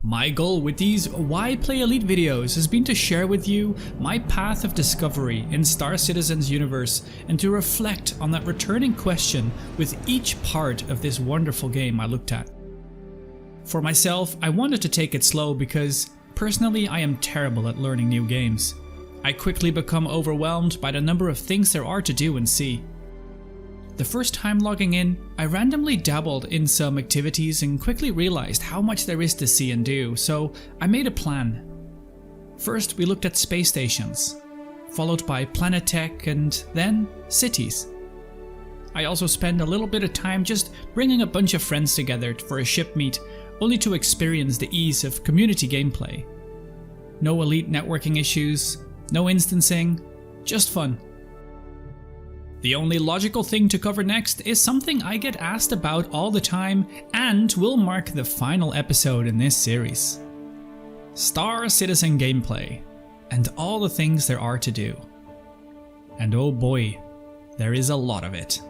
My goal with these Why Play Elite videos has been to share with you my path of discovery in Star Citizen's universe and to reflect on that returning question with each part of this wonderful game I looked at. For myself, I wanted to take it slow because, personally, I am terrible at learning new games. I quickly become overwhelmed by the number of things there are to do and see. The first time logging in, I randomly dabbled in some activities and quickly realized how much there is to see and do, so I made a plan. First, we looked at space stations, followed by planet tech and then cities. I also spent a little bit of time just bringing a bunch of friends together for a ship meet, only to experience the ease of community gameplay. No elite networking issues, no instancing, just fun. The only logical thing to cover next is something I get asked about all the time and will mark the final episode in this series. Star Citizen gameplay, and all the things there are to do. And oh boy, there is a lot of it.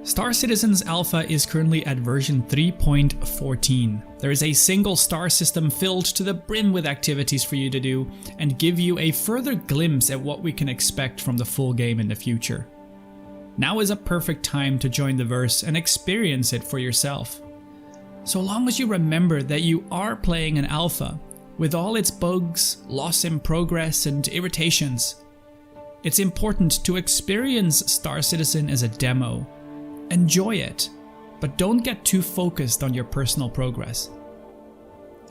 Star Citizen's alpha is currently at version 3.14. There is a single star system filled to the brim with activities for you to do and give you a further glimpse at what we can expect from the full game in the future. Now is a perfect time to join the verse and experience it for yourself. So long as you remember that you are playing an alpha, with all its bugs, loss in progress and irritations. It's important to experience Star Citizen as a demo. Enjoy it, but don't get too focused on your personal progress.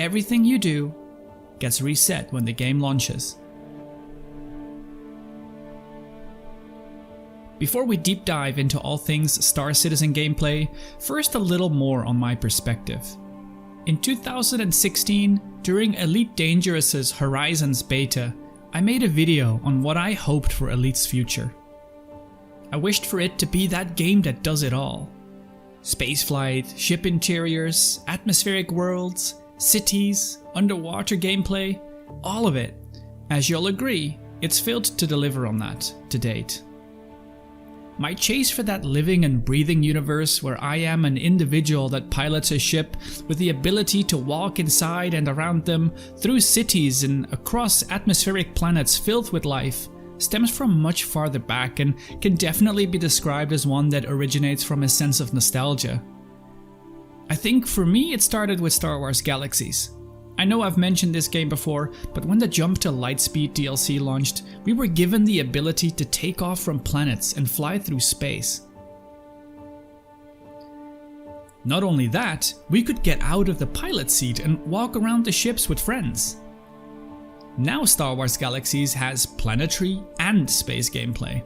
Everything you do gets reset when the game launches. Before we deep dive into all things Star Citizen gameplay, first a little more on my perspective. In 2016, during Elite Dangerous's Horizons beta, I made a video on what I hoped for Elite's future. I wished for it to be that game that does it all. Spaceflight, ship interiors, atmospheric worlds, cities, underwater gameplay, all of it. As you'll agree, it's failed to deliver on that to date. My chase for that living and breathing universe where I am an individual that pilots a ship with the ability to walk inside and around them, through cities and across atmospheric planets filled with life, stems from much farther back and can definitely be described as one that originates from a sense of nostalgia. I think for me it started with Star Wars Galaxies. I know I've mentioned this game before, but when the Jump to Lightspeed DLC launched, we were given the ability to take off from planets and fly through space. Not only that, we could get out of the pilot seat and walk around the ships with friends. Now Star Wars Galaxies has planetary and space gameplay.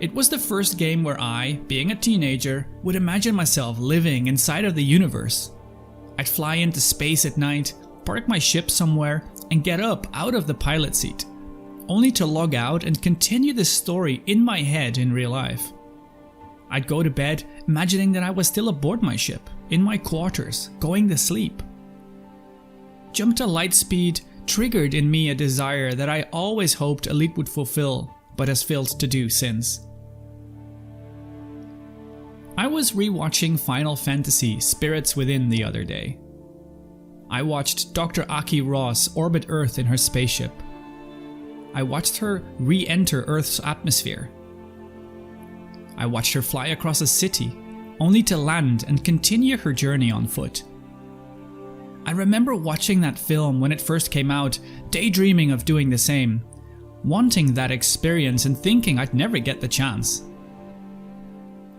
It was the first game where I, being a teenager, would imagine myself living inside of the universe. I'd fly into space at night, park my ship somewhere, and get up out of the pilot seat, only to log out and continue the story in my head in real life. I'd go to bed imagining that I was still aboard my ship, in my quarters, going to sleep. Jump to Lightspeed triggered in me a desire that I always hoped Elite would fulfill, but has failed to do since. I was rewatching Final Fantasy Spirits Within the other day. I watched Dr. Aki Ross orbit Earth in her spaceship. I watched her re-enter Earth's atmosphere. I watched her fly across a city, only to land and continue her journey on foot. I remember watching that film when it first came out, daydreaming of doing the same, wanting that experience and thinking I'd never get the chance.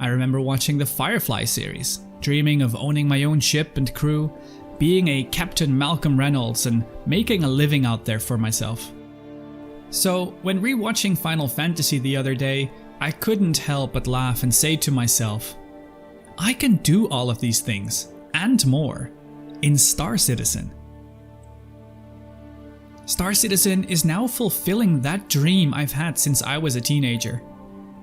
I remember watching the Firefly series, dreaming of owning my own ship and crew, being a Captain Malcolm Reynolds and making a living out there for myself. So when rewatching Final Fantasy the other day, I couldn't help but laugh and say to myself, I can do all of these things, and more, in Star Citizen. Star Citizen is now fulfilling that dream I've had since I was a teenager.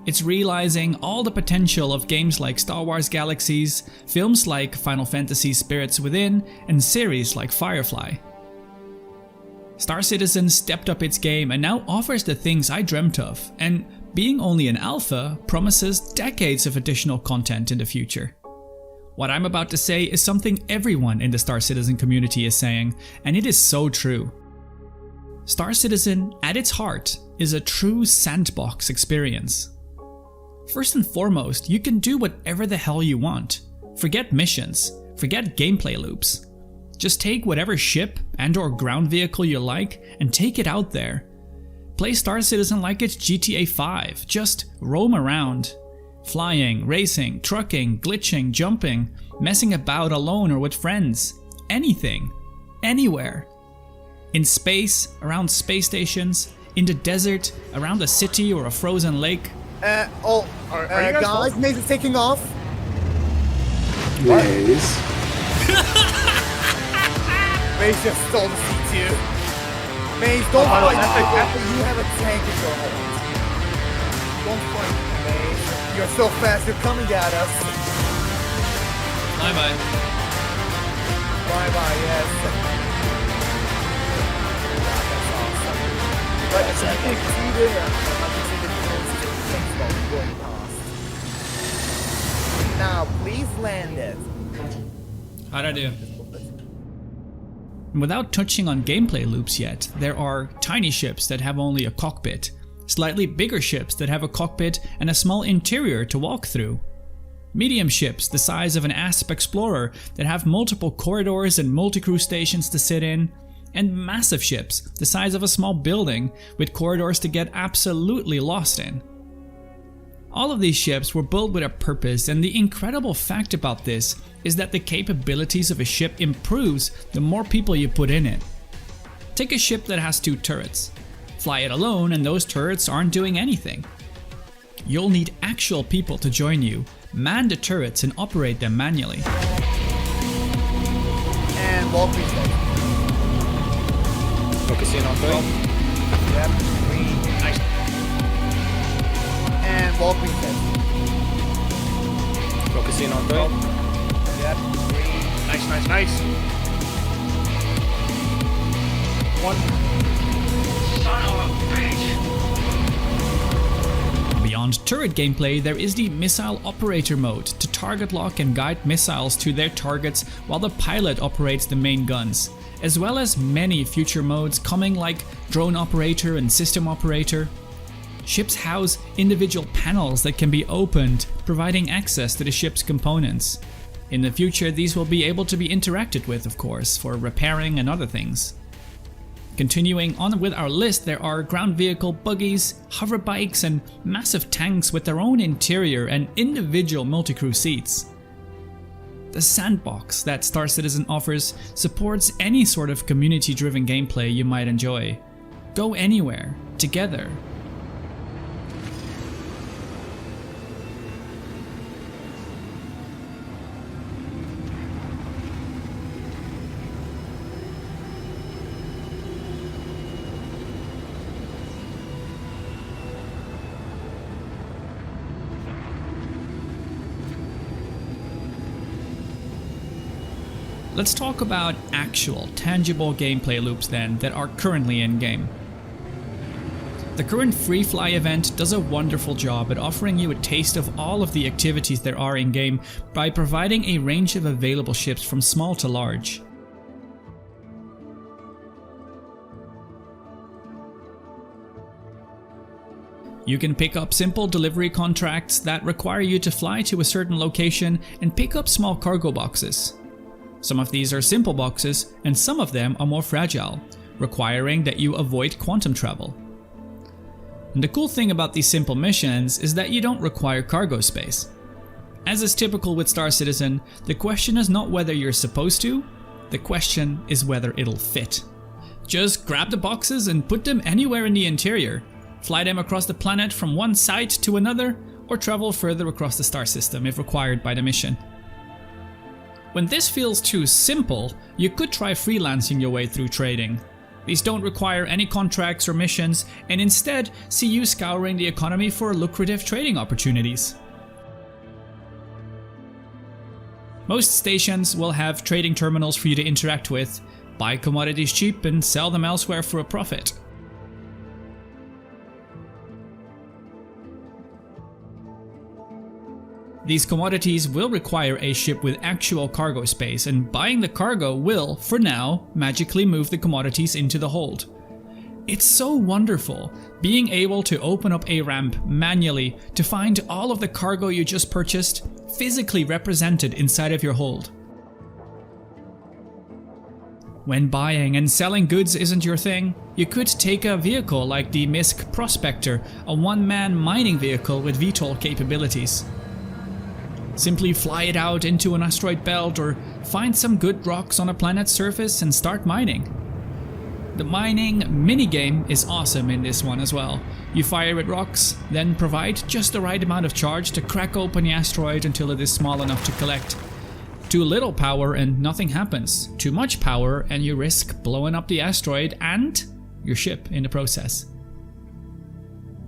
It's realizing all the potential of games like Star Wars Galaxies, films like Final Fantasy Spirits Within, and series like Firefly. Star Citizen stepped up its game and now offers the things I dreamt of, and being only an alpha promises decades of additional content in the future. What I'm about to say is something everyone in the Star Citizen community is saying, and it is so true. Star Citizen, at its heart, is a true sandbox experience. First and foremost, you can do whatever the hell you want. Forget missions, forget gameplay loops. Just take whatever ship and/or ground vehicle you like and take it out there. Play Star Citizen like it's GTA 5, just roam around. Flying, racing, trucking, glitching, jumping, messing about alone or with friends. Anything. Anywhere. In space, around space stations, in the desert, around a city or a frozen lake. Are you guys, Maze is taking off. Maze. Maze just stole the C2. Maze, don't fight. You have a tank in your hold. Don't fight, Maze. You're so fast, you're coming at us. Bye-bye. Bye-bye, yes. That's awesome. But it's a big shooter. Going past. Now, please land it. How'd I do? Without touching on gameplay loops yet, there are tiny ships that have only a cockpit, slightly bigger ships that have a cockpit and a small interior to walk through, medium ships the size of an Asp Explorer that have multiple corridors and multi-crew stations to sit in, and massive ships the size of a small building with corridors to get absolutely lost in. All of these ships were built with a purpose, and the incredible fact about this is that the capabilities of a ship improves the more people you put in it. Take a ship that has 2 turrets. Fly it alone and those turrets aren't doing anything. You'll need actual people to join you, man the turrets and operate them manually. And walk me through. Focusing on 3. Yep, 3. Nice. And walk me through. Focusing on 3. Yep, 3. Nice. 1. Beyond turret gameplay, there is the missile operator mode to target lock and guide missiles to their targets while the pilot operates the main guns, as well as many future modes coming like drone operator and system operator. Ships house individual panels that can be opened, providing access to the ship's components. In the future, these will be able to be interacted with, of course, for repairing and other things. Continuing on with our list, there are ground vehicle buggies, hover bikes, and massive tanks with their own interior and individual multi-crew seats. The sandbox that Star Citizen offers supports any sort of community-driven gameplay you might enjoy. Go anywhere, together. Let's talk about actual, tangible gameplay loops then that are currently in-game. The current Free Fly event does a wonderful job at offering you a taste of all of the activities there are in-game by providing a range of available ships from small to large. You can pick up simple delivery contracts that require you to fly to a certain location and pick up small cargo boxes. Some of these are simple boxes, and some of them are more fragile, requiring that you avoid quantum travel. And the cool thing about these simple missions is that you don't require cargo space. As is typical with Star Citizen, the question is not whether you're supposed to, the question is whether it'll fit. Just grab the boxes and put them anywhere in the interior, fly them across the planet from one site to another, or travel further across the star system if required by the mission. When this feels too simple, you could try freelancing your way through trading. These don't require any contracts or missions, and instead see you scouring the economy for lucrative trading opportunities. Most stations will have trading terminals for you to interact with, buy commodities cheap and sell them elsewhere for a profit. These commodities will require a ship with actual cargo space, and buying the cargo will, for now, magically move the commodities into the hold. It's so wonderful, being able to open up a ramp manually to find all of the cargo you just purchased physically represented inside of your hold. When buying and selling goods isn't your thing, you could take a vehicle like the MISC Prospector, a one-man mining vehicle with VTOL capabilities. Simply fly it out into an asteroid belt or find some good rocks on a planet's surface and start mining. The mining minigame is awesome in this one as well. You fire at rocks, then provide just the right amount of charge to crack open the asteroid until it is small enough to collect. Too little power and nothing happens. Too much power and you risk blowing up the asteroid and your ship in the process.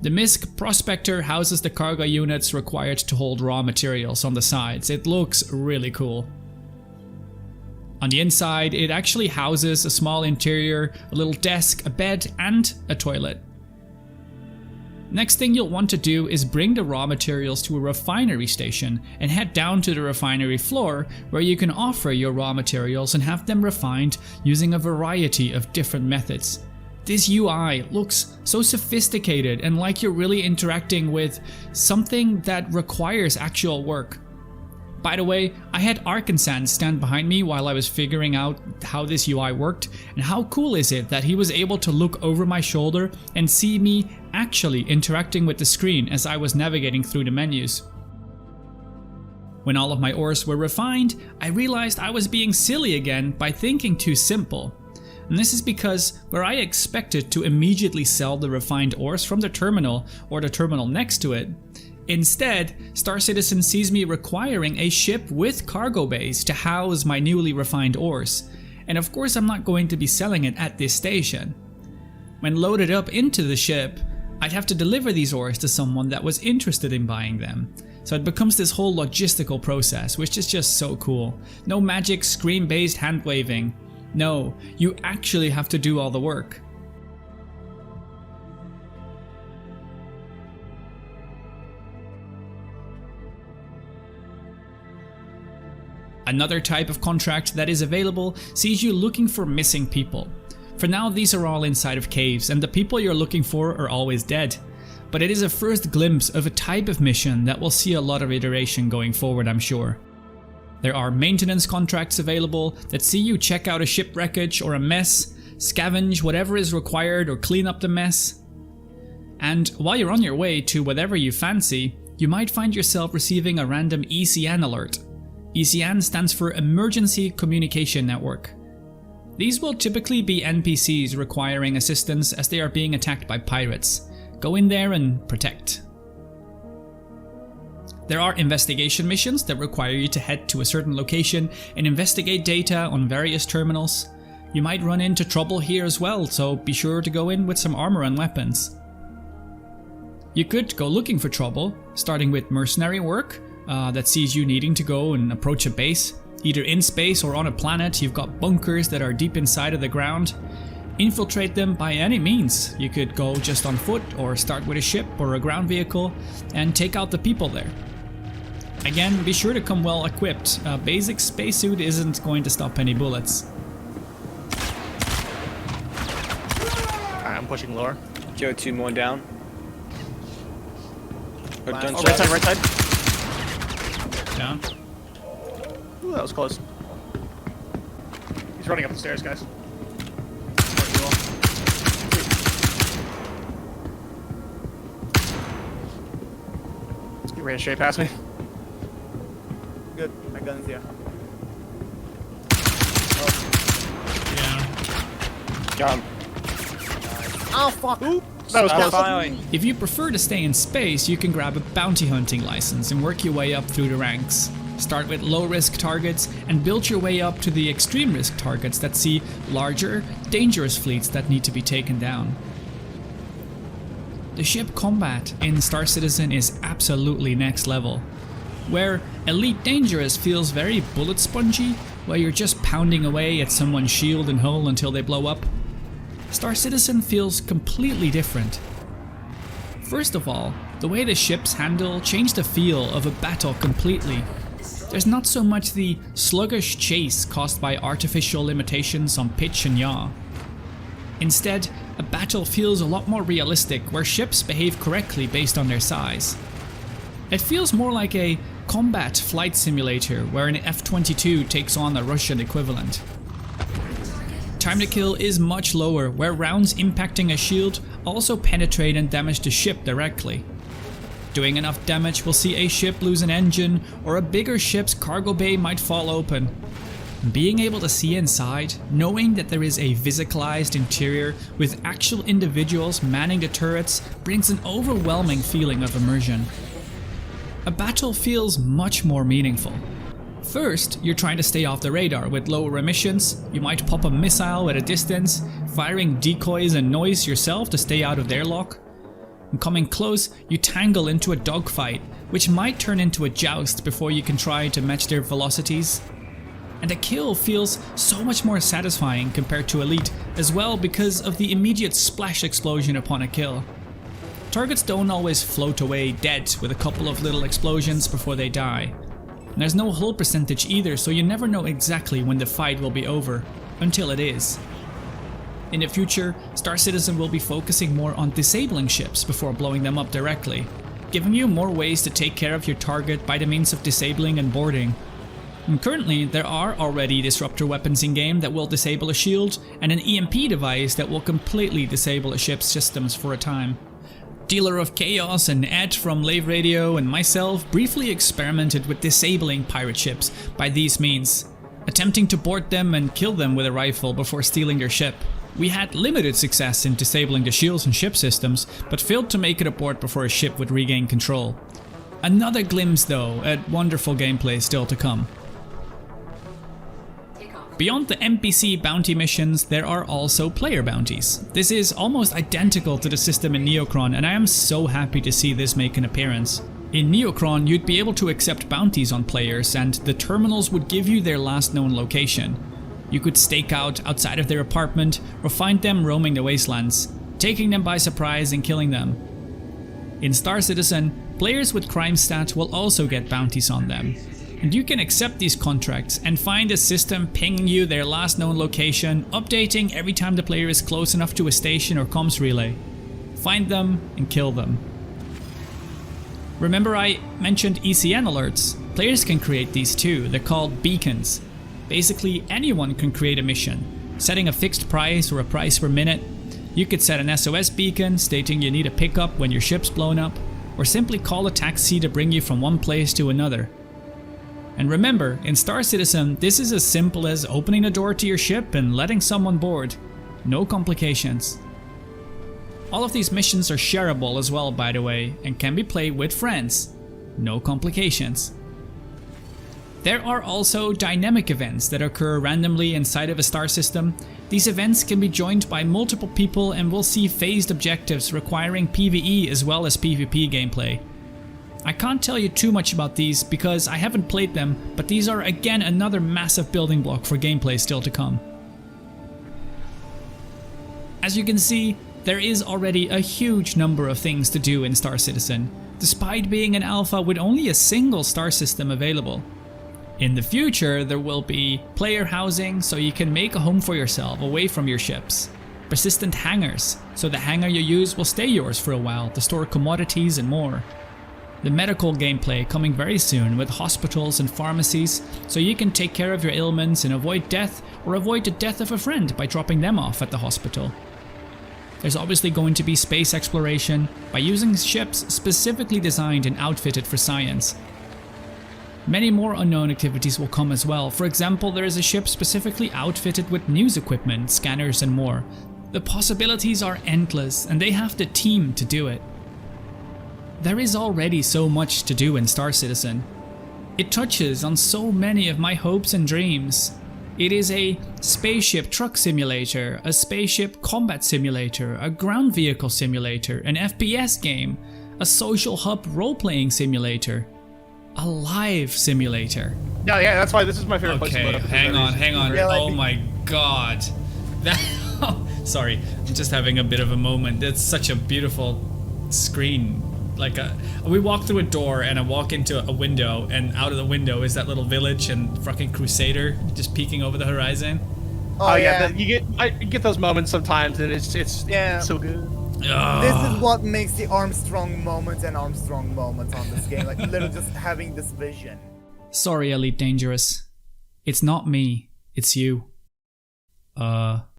The MISC Prospector houses the cargo units required to hold raw materials on the sides. It looks really cool. On the inside, it actually houses a small interior, a little desk, a bed, and a toilet. Next thing you'll want to do is bring the raw materials to a refinery station and head down to the refinery floor where you can offer your raw materials and have them refined using a variety of different methods. This UI looks so sophisticated and like you're really interacting with something that requires actual work. By the way, I had Arkansas stand behind me while I was figuring out how this UI worked, and how cool is it that he was able to look over my shoulder and see me actually interacting with the screen as I was navigating through the menus. When all of my ores were refined, I realized I was being silly again by thinking too simple. And this is because where I expected to immediately sell the refined ores from the terminal or the terminal next to it, instead, Star Citizen sees me requiring a ship with cargo bays to house my newly refined ores, and of course I'm not going to be selling it at this station. When loaded up into the ship, I'd have to deliver these ores to someone that was interested in buying them. So it becomes this whole logistical process, which is just so cool. No magic screen-based hand-waving. No, you actually have to do all the work. Another type of contract that is available sees you looking for missing people. For now, these are all inside of caves, and the people you're looking for are always dead. But it is a first glimpse of a type of mission that will see a lot of iteration going forward, I'm sure. There are maintenance contracts available that see you check out a ship wreckage or a mess, scavenge whatever is required or clean up the mess. And while you're on your way to whatever you fancy, you might find yourself receiving a random ECN alert. ECN stands for Emergency Communication Network. These will typically be NPCs requiring assistance as they are being attacked by pirates. Go in there and protect. There are investigation missions that require you to head to a certain location and investigate data on various terminals. You might run into trouble here as well, so be sure to go in with some armor and weapons. You could go looking for trouble, starting with mercenary work, that sees you needing to go and approach a base. Either in space or on a planet, you've got bunkers that are deep inside of the ground. Infiltrate them by any means. You could go just on foot or start with a ship or a ground vehicle and take out the people there. Again, be sure to come well equipped. A basic spacesuit isn't going to stop any bullets. Alright, I'm pushing lower. Joe, 2 more down. Oh, right side. Down. Ooh, that was close. He's running up the stairs, guys. He ran straight past me. Good, my gun's here. Yeah. Got him. Oh fuck! Ooh, that was close. Firing. If you prefer to stay in space, you can grab a bounty hunting license and work your way up through the ranks. Start with low-risk targets and build your way up to the extreme-risk targets that see larger, dangerous fleets that need to be taken down. The ship combat in Star Citizen is absolutely next level. Where Elite Dangerous feels very bullet spongy, where you're just pounding away at someone's shield and hull until they blow up, Star Citizen feels completely different. First of all, the The way the ships handle changed the feel of a battle completely. There's not so much the sluggish chase caused by artificial limitations on pitch and yaw. Instead, a battle feels a lot more realistic where ships behave correctly based on their size. It feels more like a combat flight simulator where an F-22 takes on a Russian equivalent. Time to kill is much lower, where rounds impacting a shield also penetrate and damage the ship directly. Doing enough damage will see a ship lose an engine, or a bigger ship's cargo bay might fall open. Being able to see inside, knowing that there is a physicalized interior with actual individuals manning the turrets, brings an overwhelming feeling of immersion. A battle feels much more meaningful. First, you're trying to stay off the radar with lower emissions. You might pop a missile at a distance, firing decoys and noise yourself to stay out of their lock. And coming close, you tangle into a dogfight, which might turn into a joust before you can try to match their velocities. And a kill feels so much more satisfying compared to Elite as well because of the immediate splash explosion upon a kill. Targets don't always float away dead with a couple of little explosions before they die. And there's no hull percentage either, so you never know exactly when the fight will be over, until it is. In the future, Star Citizen will be focusing more on disabling ships before blowing them up directly, giving you more ways to take care of your target by the means of disabling and boarding. And currently, there are already disruptor weapons in-game that will disable a shield, and an EMP device that will completely disable a ship's systems for a time. Dealer of Chaos and Ed from Lave Radio and myself briefly experimented with disabling pirate ships by these means, attempting to board them and kill them with a rifle before stealing their ship. We had limited success in disabling the shields and ship systems, but failed to make it aboard before a ship would regain control. Another glimpse though at wonderful gameplay still to come. Beyond the NPC bounty missions, there are also player bounties. This is almost identical to the system in Neocron, and I am so happy to see this make an appearance. In Neocron, you'd be able to accept bounties on players, and the terminals would give you their last known location. You could stake out outside of their apartment, or find them roaming the wastelands, taking them by surprise and killing them. In Star Citizen, players with crime stat will also get bounties on them. And you can accept these contracts and find a system pinging you their last known location, updating every time the player is close enough to a station or comms relay. Find them and kill them. Remember I mentioned ECN alerts? Players can create these too, they're called beacons. Basically anyone can create a mission, setting a fixed price or a price per minute. You could set an SOS beacon stating you need a pickup when your ship's blown up, or simply call a taxi to bring you from one place to another. And remember, in Star Citizen, this is as simple as opening the door to your ship and letting someone board. No complications. All of these missions are shareable as well, by the way, and can be played with friends. No complications. There are also dynamic events that occur randomly inside of a star system. These events can be joined by multiple people and will see phased objectives requiring PvE as well as PvP gameplay. I can't tell you too much about these because I haven't played them, but these are again another massive building block for gameplay still to come. As you can see, there is already a huge number of things to do in Star Citizen, despite being an alpha with only a single star system available. In the future, there will be player housing so you can make a home for yourself away from your ships. Persistent hangars, so the hangar you use will stay yours for a while to store commodities and more. The medical gameplay coming very soon with hospitals and pharmacies, so you can take care of your ailments and avoid death or avoid the death of a friend by dropping them off at the hospital. There's obviously going to be space exploration by using ships specifically designed and outfitted for science. Many more unknown activities will come as well. For example, there is a ship specifically outfitted with news equipment, scanners and more. The possibilities are endless and they have the team to do it. There is already so much to do in Star Citizen. It touches on so many of my hopes and dreams. It is a spaceship truck simulator, a spaceship combat simulator, a ground vehicle simulator, an FPS game, a social hub role-playing simulator, a live simulator. Yeah, that's why this is my favorite place to load Okay, up. hang on. Really? Oh my god. That, sorry, I'm just having a bit of a moment. It's such a beautiful screen. Like we walk through a door and I walk into a window, and out of the window is that little village and fucking Crusader just peeking over the horizon. Oh yeah. You get those moments sometimes, and it's so good. This is what makes the Armstrong moment an Armstrong moment on this game. Like literally just having this vision. Sorry, Elite Dangerous. It's not me. It's you.